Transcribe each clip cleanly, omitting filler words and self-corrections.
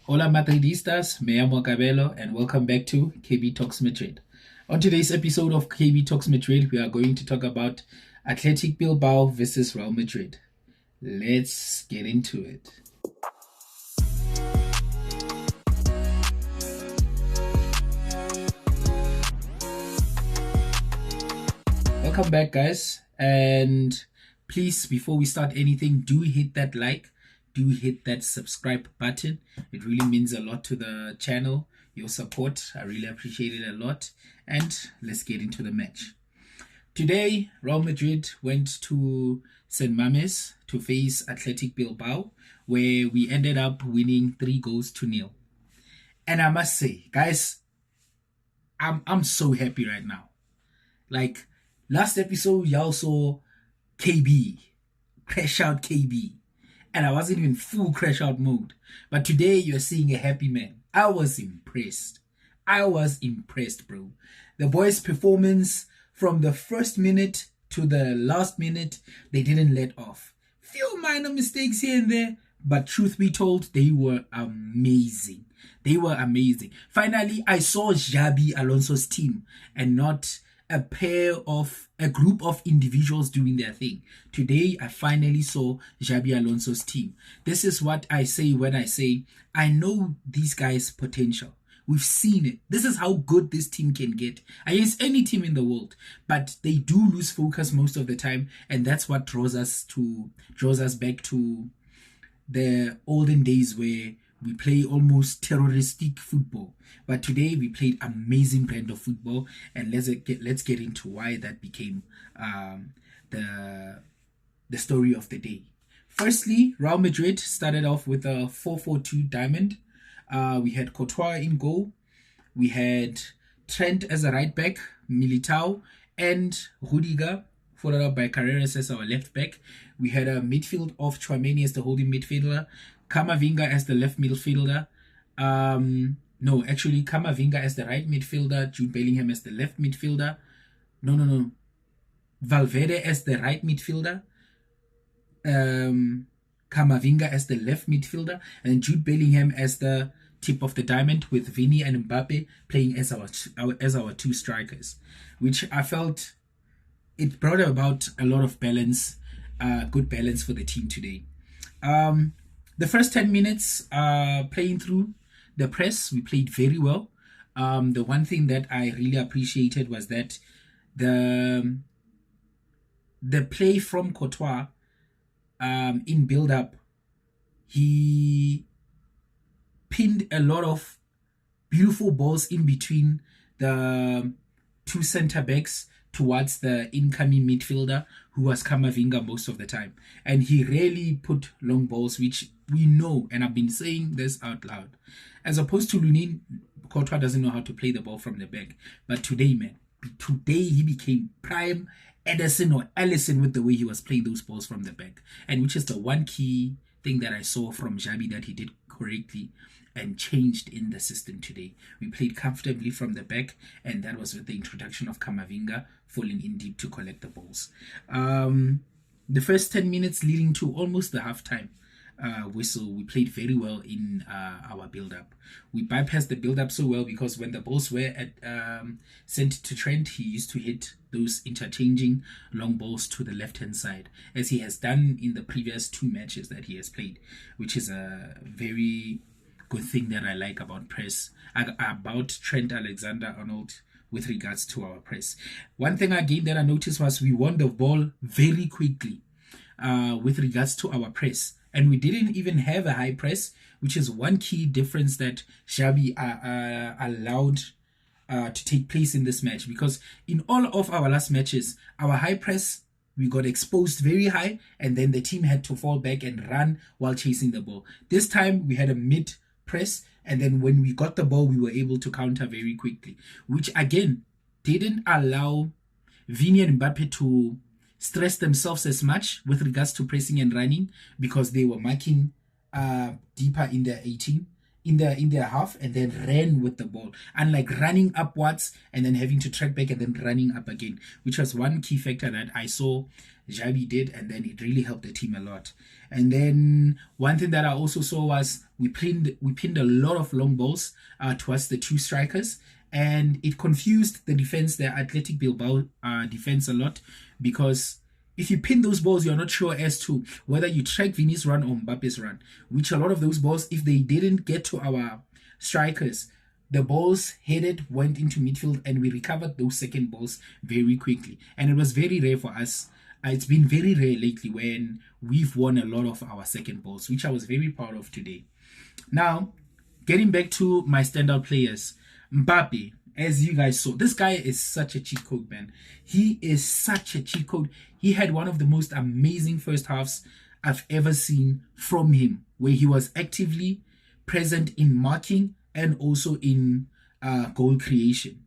Hola Madridistas, me llamo Cabello and welcome back to KB Talks Madrid. On today's episode of KB Talks Madrid, we are going to talk about Athletic Bilbao versus Real Madrid. Let's get into it. Welcome back, guys, and please, before we start anything, do hit that like, do hit that subscribe button. It really means a lot to the channel, your support. I really appreciate it a lot. And let's get into the match. Today, Real Madrid went to St. Mamés to face Athletic Bilbao, where we ended up winning 3-0. And I must say, guys, I'm so happy right now. Like, last episode, y'all saw KB, crash out KB. And I wasn't even full crash out mode. But today, you're seeing a happy man. I was impressed. Bro. The boys' performance from the first minute to the last minute, they didn't let off. Few minor mistakes here and there, but truth be told, they were amazing. Finally, I saw Xabi Alonso's team and not a group of individuals doing their thing. Today, I finally saw Xabi Alonso's team. This is what I say when I say, I know these guys' potential. We've seen it. This is how good this team can get against any team in the world. But they do lose focus most of the time, and that's what draws us back to the olden days where we play almost terroristic football. But today we played amazing brand of football, and let's get into why that became the story of the day. Firstly, Real Madrid started off with a 4-4-2 diamond. We had Courtois in goal. We had Trent as a right back, Militao and Rudiger, followed up by Carreras as our left back. We had a midfield of Tchouaméni as the holding midfielder, Camavinga as the left midfielder. Camavinga as the right midfielder, Jude Bellingham as the left midfielder. Valverde as the right midfielder. Camavinga as the left midfielder, and Jude Bellingham as the tip of the diamond, with Vini and Mbappe playing as our two strikers, which I felt it brought about a lot of balance, good balance for the team today. The first 10 minutes playing through the press, we played very well. The one thing that I really appreciated was that the play from Courtois in build-up, he pinned a lot of beautiful balls in between the two center-backs towards the incoming midfielder, who was Camavinga most of the time. And he really put long balls, which we know, and I've been saying this out loud. As opposed to Lunin, Courtois doesn't know how to play the ball from the back. But today, he became prime Ederson or Alisson with the way he was playing those balls from the back. And which is the one key thing that I saw from Xabi that he did correctly and changed in the system today. We played comfortably from the back, and that was with the introduction of Camavinga falling in deep to collect the balls. The first 10 minutes leading to almost the halftime whistle, we played very well in our build-up. We bypassed the build-up so well because when the balls were sent to Trent, he used to hit those interchanging long balls to the left-hand side, as he has done in the previous 2 matches that he has played, which is a very good thing that I like about Trent Alexander-Arnold with regards to our press. One thing again that I noticed was we won the ball very quickly with regards to our press. And we didn't even have a high press, which is one key difference that Xabi allowed to take place in this match. Because in all of our last matches, our high press, we got exposed very high, and then the team had to fall back and run while chasing the ball. This time, we had a mid press, and then when we got the ball, we were able to counter very quickly, which again didn't allow Vini and Mbappe to stress themselves as much with regards to pressing and running, because they were marking deeper in their 18, in their half, and then ran with the ball, unlike running upwards and then having to track back and then running up again, which was one key factor that I saw Xabi did, and then it really helped the team a lot. And then one thing that I also saw was We pinned a lot of long balls towards the two strikers, and it confused the defense, the Athletic Bilbao defense a lot, because if you pin those balls, you're not sure as to whether you track Vini's run or Mbappe's run, which a lot of those balls, if they didn't get to our strikers, the balls went into midfield, and we recovered those second balls very quickly. And it was very rare for us. It's been very rare lately when we've won a lot of our second balls, which I was very proud of today. Now, getting back to my standout players, Mbappe, as you guys saw, this guy is such a cheat code, man. He is such a cheat code. He had one of the most amazing first halves I've ever seen from him, where he was actively present in marking and also in goal creation.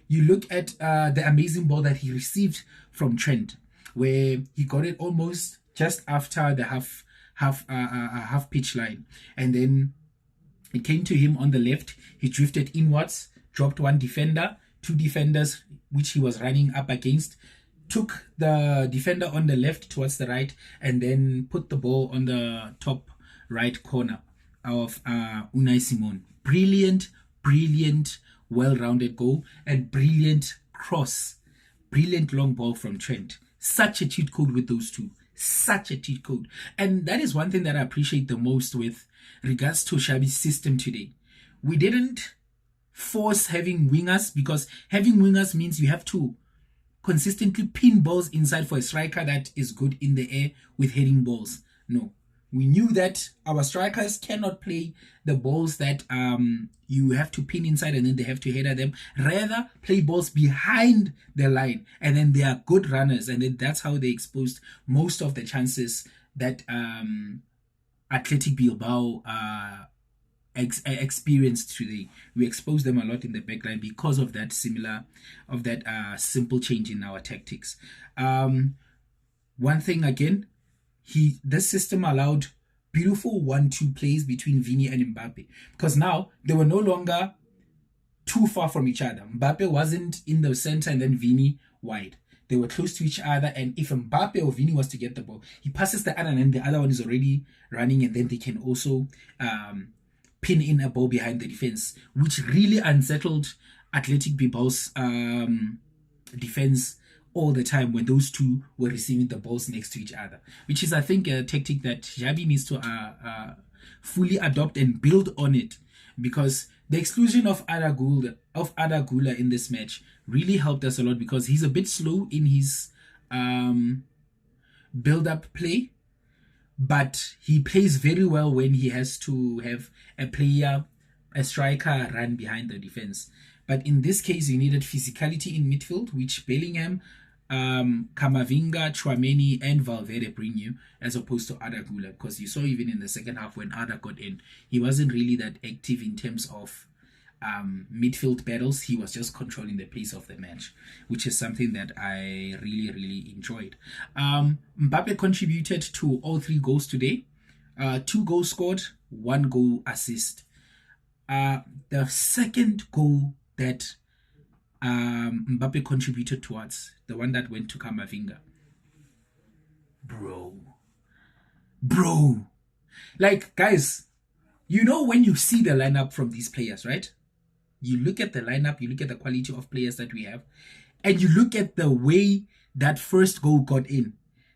You look at the amazing ball that he received from Trent, where he got it almost just after the half pitch line, and then it came to him on the left. He drifted inwards, dropped one defender, two defenders which he was running up against, took the defender on the left towards the right, and then put the ball on the top right corner of Unai Simon. Brilliant, well-rounded goal, and brilliant cross, brilliant long ball from Trent. Such a cheat code with those two. Such a cheat code. And that is one thing that I appreciate the most with regards to Xabi's system today. We didn't force having wingers, because having wingers means you have to consistently pin balls inside for a striker that is good in the air with heading balls. No. We knew that our strikers cannot play the balls that you have to pin inside and then they have to header them. Rather, play balls behind the line, and then they are good runners, and then that's how they exposed most of the chances that Athletic Bilbao experienced today. We exposed them a lot in the backline because of that simple change in our tactics. One thing again, this system allowed beautiful 1-2 plays between Vini and Mbappe, because now they were no longer too far from each other. Mbappe wasn't in the center and then Vini wide. They were close to each other, and if Mbappe or Vini was to get the ball, he passes the other, and then the other one is already running, and then they can also pin in a ball behind the defense, which really unsettled Athletic Bilbao's defense all the time when those two were receiving the balls next to each other, which is, I think, a tactic that Xabi needs to fully adopt and build on it, because the exclusion of Arda Güler in this match really helped us a lot, because he's a bit slow in his build-up play, but he plays very well when he has to have a striker run behind the defense. But in this case, you needed physicality in midfield, which Bellingham, Camavinga, Tchouameni, and Valverde bring you, as opposed to Arda Güler, because you saw even in the second half when Arda got in, he wasn't really that active in terms of midfield battles. He was just controlling the pace of the match, which is something that I really enjoyed. Mbappe contributed to all 3 goals today. 2 goals scored, 1 goal assist. The second goal that Mbappe contributed towards, the one that went to Camavinga, bro, like, guys, you know, when you see the lineup from these players, right? You look at the lineup, you look at the quality of players that we have, and you look at the way that first goal got in.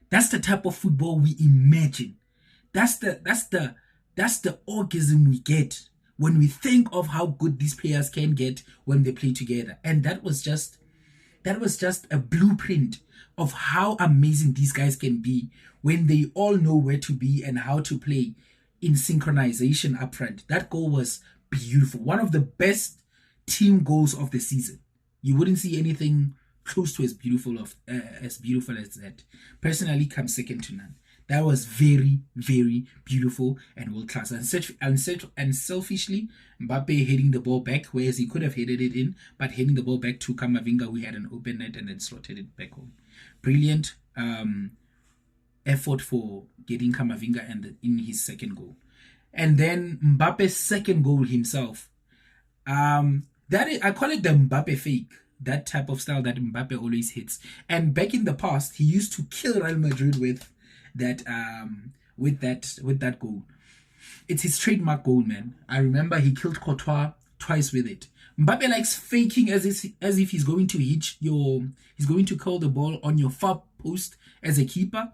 That's the type of football we imagine. That's the orgasm we get when we think of how good these players can get when they play together. And that was just a blueprint of how amazing these guys can be when they all know where to be and how to play in synchronization up front. That goal was beautiful. One of the best team goals of the season. You wouldn't see anything close to as beautiful as that. Personally, comes second to none. That was very beautiful and world class. And selfishly, Mbappe heading the ball back, whereas he could have headed it in, but heading the ball back to Camavinga, who had an open net and then slotted it back home. Brilliant effort for getting Camavinga in his second goal. And then Mbappe's second goal himself. I call it the Mbappe fake. That type of style that Mbappe always hits. And back in the past, he used to kill Real Madrid with that goal. It's his trademark goal, man. I remember he killed Courtois twice with it. Mbappe likes faking as if he's going to he's going to curl the ball on your far post as a keeper,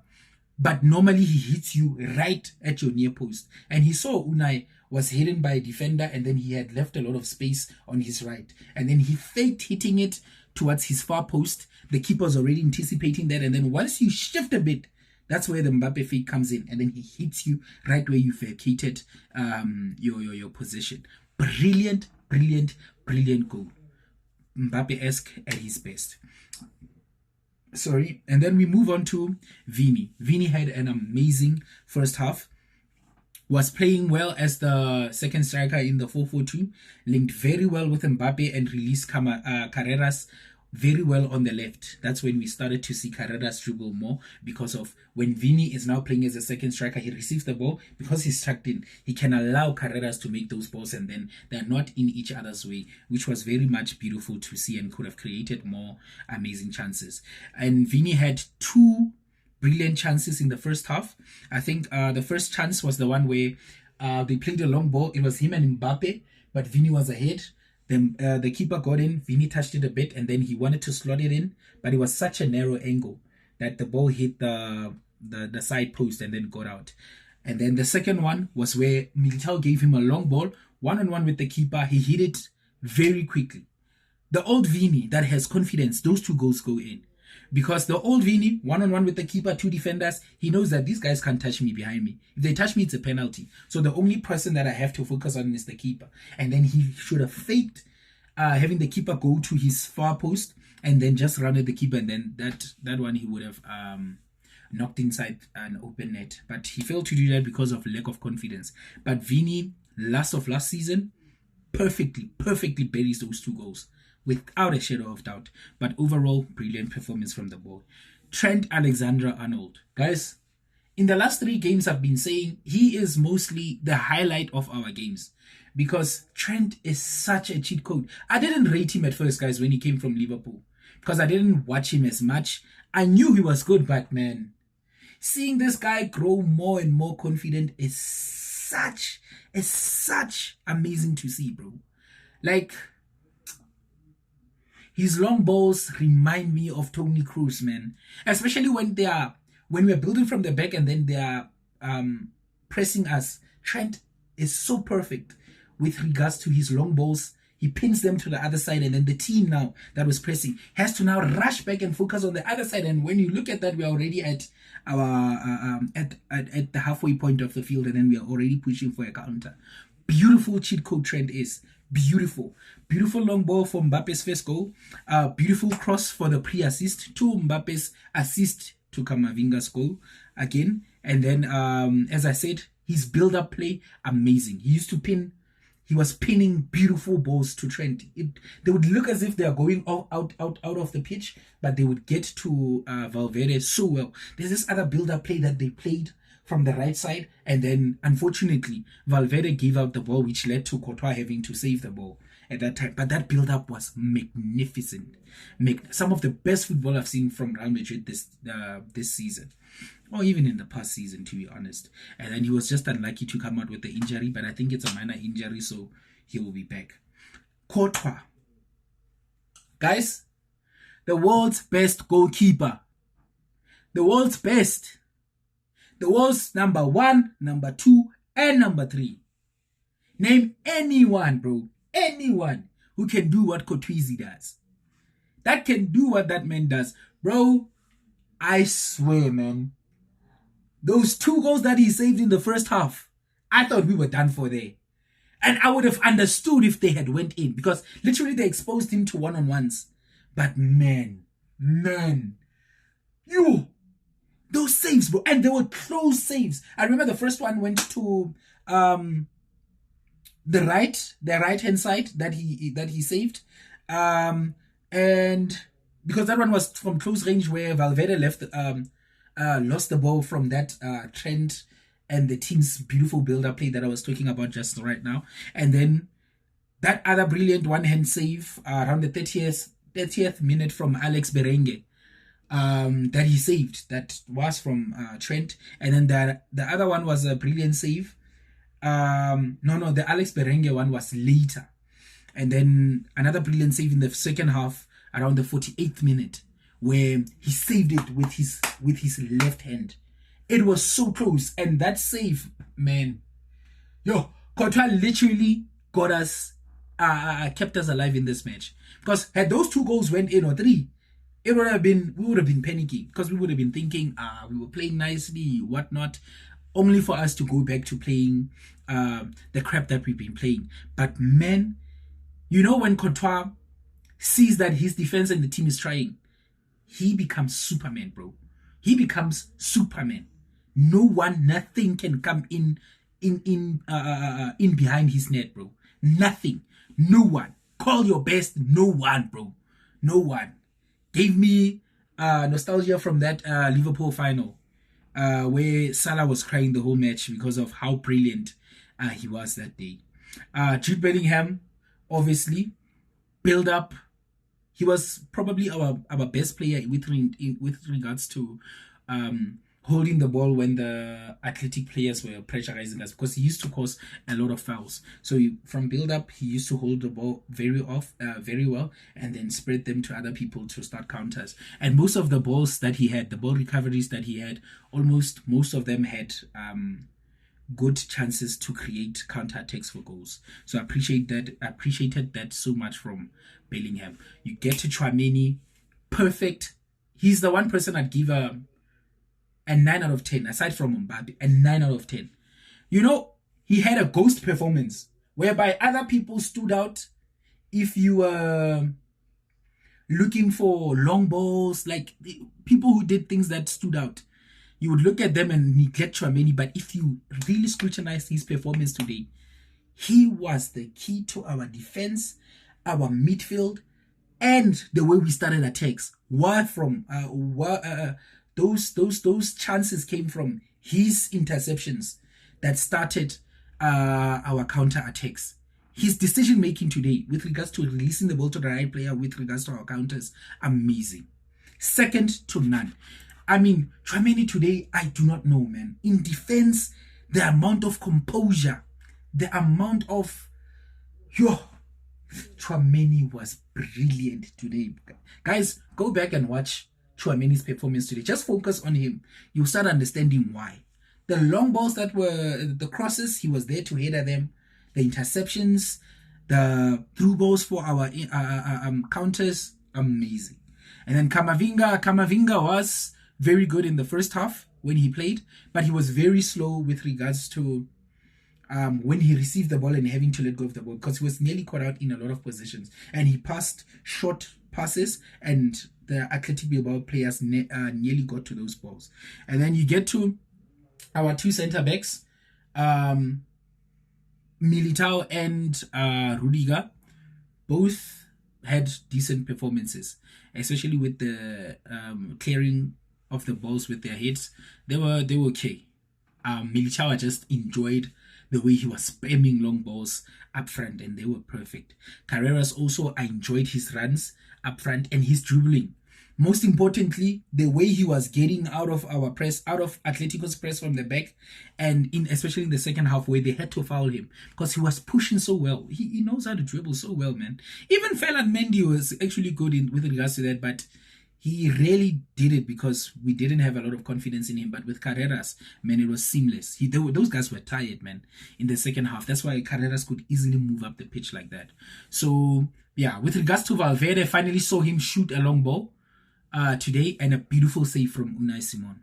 but normally he hits you right at your near post. And he saw Unai was hidden by a defender, and then he had left a lot of space on his right, and then he faked hitting it towards his far post. The keeper's already anticipating that, and then once you shift a bit, that's where the Mbappe fake comes in, and then he hits you right where you vacated your position. Brilliant goal. Mbappe-esque at his best. Sorry. And then we move on to Vini. Vini had an amazing first half. Was playing well as the second striker in the 4-4-2. Linked very well with Mbappe and released Carreras very well on the left. That's when we started to see Carreras dribble more, because of when Vini is now playing as a second striker, he receives the ball because he's tucked in. He can allow Carreras to make those balls, and then they're not in each other's way, which was very much beautiful to see and could have created more amazing chances. And Vini had two brilliant chances in the first half. I think the first chance was the one where they played a long ball. It was him and Mbappe, but Vini was ahead. Then the keeper got in, Vini touched it a bit, and then he wanted to slot it in, but it was such a narrow angle that the ball hit the side post and then got out. And then the second one was where Militao gave him a long ball, one-on-one with the keeper. He hit it very quickly. The old Vini that has confidence, those two goals go in. Because the old Vini, one-on-one with the keeper, two defenders, he knows that these guys can't touch me behind me. If they touch me, it's a penalty. So the only person that I have to focus on is the keeper. And then he should have faked having the keeper go to his far post and then just run at the keeper. And then that one he would have knocked inside an open net. But he failed to do that because of lack of confidence. But Vini, last season, perfectly buries those two goals, without a shadow of doubt. But overall, brilliant performance from the ball. Trent Alexander-Arnold. Guys, in the last 3 games, I've been saying he is mostly the highlight of our games, because Trent is such a cheat code. I didn't rate him at first, guys, when he came from Liverpool, because I didn't watch him as much. I knew he was good, but man, seeing this guy grow more and more confident is such amazing to see, bro. Like, his long balls remind me of Toni Kroos, man. Especially when we're building from the back and then they are pressing us. Trent is so perfect with regards to his long balls. He pins them to the other side, and then the team now that was pressing has to now rush back and focus on the other side. And when you look at that, we are already at our at the halfway point of the field, and then we are already pushing for a counter. Beautiful cheat code Trent is. Beautiful long ball for Mbappe's first goal. Beautiful cross for the pre-assist to Mbappe's assist to Camavinga's goal again. And then, as I said, his build-up play, amazing. He was pinning beautiful balls to Trent. They would look as if they are going out of the pitch, but they would get to Valverde so well. There's this other build-up play that they played from the right side, and then unfortunately Valverde gave out the ball, which led to Courtois having to save the ball at that time. But that build-up was magnificent. Some of the best football I've seen from Real Madrid this season, or even in the past season, to be honest. And then he was just unlucky to come out with the injury, but I think it's a minor injury, so he will be back. Courtois, guys, the world's best goalkeeper, the world's best. The world's number 1, number 2, and number 3. Name anyone, bro. Anyone who can do what Courtois does. That can do what that man does. Bro, I swear, man. Those 2 goals that he saved in the first half, I thought we were done for there. And I would have understood if they had went in, because literally they exposed him to one-on-ones. But man, those saves, bro, and they were close saves. I remember the first one went to the right hand side that he saved, and because that one was from close range where Valverde lost the ball from that Trent and the team's beautiful build-up play that I was talking about just right now, and then that other brilliant one-hand save around the 30th minute from Alex Berengue. That he saved, that was from Trent, and then the other one was a brilliant save No, the Alex Berengue one was later. And then another brilliant save in the second half around the 48th minute, where he saved it with his left hand. It was so close, and that save, man, Courtois literally got us, kept us alive in this match. Because had those 2 goals went in or 3, we would have been panicking, because we would have been thinking, we were playing nicely, whatnot, only for us to go back to playing the crap that we've been playing. But man, when Courtois sees that his defense and the team is trying, he becomes Superman, bro. He becomes Superman. Nothing can come in behind his net, bro. Nothing. No one. Call your best. No one, bro. No one. Gave me nostalgia from that Liverpool final, where Salah was crying the whole match because of how brilliant he was that day. Jude Bellingham, obviously, build up. He was probably our best player with regards to holding the ball when the Athletic players were pressurizing us, because he used to cause a lot of fouls. So from build-up, he used to hold the ball very well, and then spread them to other people to start counters. And most of the balls that he had, the ball recoveries that he had, almost most of them had good chances to create counter-attacks for goals. So I appreciated that so much from Bellingham. You get to Tchouaméni, perfect. He's the one person I'd give a 9 out of 10, aside from Mbappe, a 9 out of 10. He had a ghost performance whereby other people stood out. If you were looking for long balls, like people who did things that stood out, you would look at them and neglect Tchouaméni. But if you really scrutinize his performance today, he was the key to our defense, our midfield, and the way we started attacks. Those chances came from his interceptions that started our counter attacks. His decision making today with regards to releasing the ball to the right player with regards to our counters, amazing. Second to none. I mean, Tchouaméni today, I do not know, man. In defense, the amount of composure, the amount of Tchouaméni was brilliant today. Guys, go back and watch Tchouaméni's performance today. Just focus on him. You'll start understanding why. The long balls that were the crosses, he was there to header them. The interceptions, the through balls for our counters, amazing. And then Camavinga was very good in the first half when he played, but he was very slow with regards to when he received the ball and having to let go of the ball, because he was nearly caught out in a lot of positions, and he passed short passes, and the Athletic Bilbao players nearly got to those balls. And then you get to our 2 center backs, Militao and Rudiger. Both had decent performances, especially with the clearing of the balls with their heads. They were okay. Militao, I just enjoyed the way he was spamming long balls up front, and they were perfect. Carreras also, I enjoyed his runs up front and his dribbling. Most importantly, the way he was getting out of our press, out of Atletico's press from the back, and especially in the second half where they had to foul him because he was pushing so well. He knows how to dribble so well, man. Even Ferland Mendy was actually good with regards to that, but he really did it because we didn't have a lot of confidence in him. But with Carreras, man, it was seamless. Those guys were tired, man, in the second half. That's why Carreras could easily move up the pitch like that. So, yeah, with regards to Valverde, finally saw him shoot a long ball today, and a beautiful save from Unai Simon.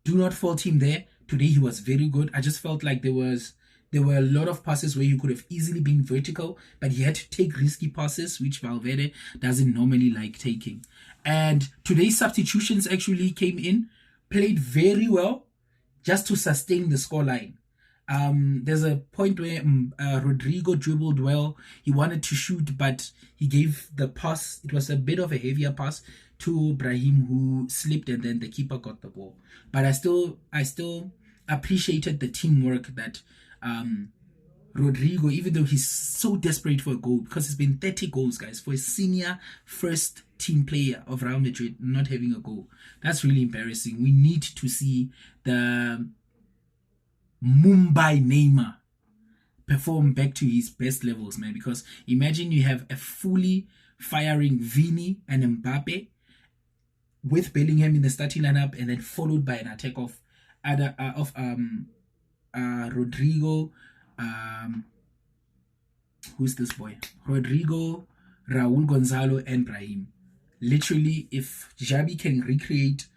Do not fault him there. Today he was very good. I just felt like there were a lot of passes where he could have easily been vertical, but he had to take risky passes, which Valverde doesn't normally like taking. And today's substitutions actually came in, played very well, just to sustain the scoreline. There's a point where Rodrigo dribbled well. He wanted to shoot, but he gave the pass. It was a bit of a heavier pass to Brahim, who slipped, and then the keeper got the ball. But I still appreciated the teamwork that Rodrigo, even though he's so desperate for a goal, because it's been 30 goals, guys, for a senior first team player of Real Madrid not having a goal. That's really embarrassing. We need to see the Mumbai Neymar perform back to his best levels, man. Because imagine you have a fully firing Vini and Mbappe with Bellingham in the starting lineup, and then followed by an attack of Rodrigo. Who's this boy? Rodrigo, Raul Gonzalo, and Brahim. Literally, if Xabi can recreate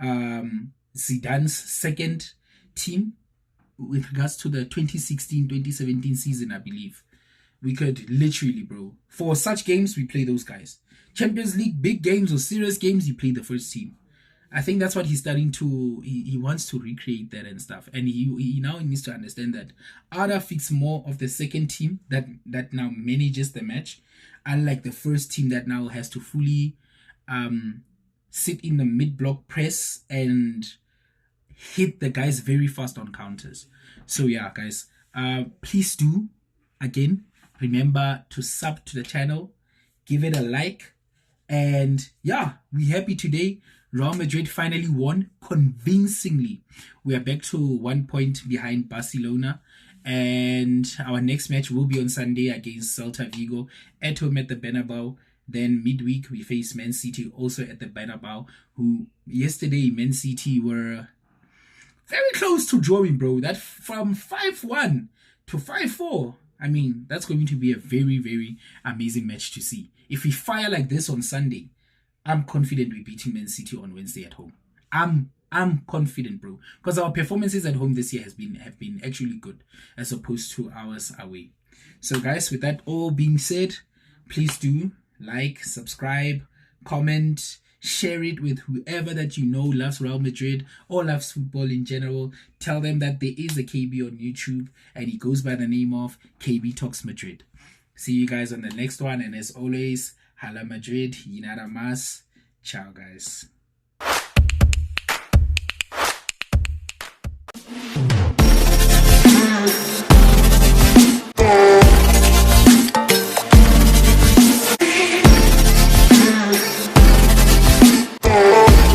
Zidane's second team with regards to the 2016-2017 season, I believe, we could literally, bro. For such games, we play those guys. Champions League, big games or serious games, you play the first team. I think that's what he's starting to, he wants to recreate that and stuff. And he now needs to understand that Ada fits more of the second team that now manages the match, unlike the first team that now has to fully sit in the mid-block press and hit the guys very fast on counters. So yeah, guys, please do, again, remember to sub to the channel, give it a like, and yeah, we're happy today. Real Madrid finally won convincingly. We are back to 1 point behind Barcelona, and our next match will be on Sunday against Celta Vigo at home at the Bernabeu. Then midweek we face Man City also at the Bernabeu, who yesterday Man City were very close to drawing, bro. That from 5-1 to 5-4. I mean, that's going to be a very, very amazing match to see. If we fire like this on Sunday, I'm confident we're beating Man City on Wednesday at home. I'm confident, bro, because our performances at home this year have been actually good as opposed to ours away. So, guys, with that all being said, please do like, subscribe, comment, share it with whoever that you know loves Real Madrid or loves football in general. Tell them that there is a KB on YouTube and he goes by the name of KB Talks Madrid. See you guys on the next one, and as always, Hala Madrid, Yinara Mas. Ciao, guys.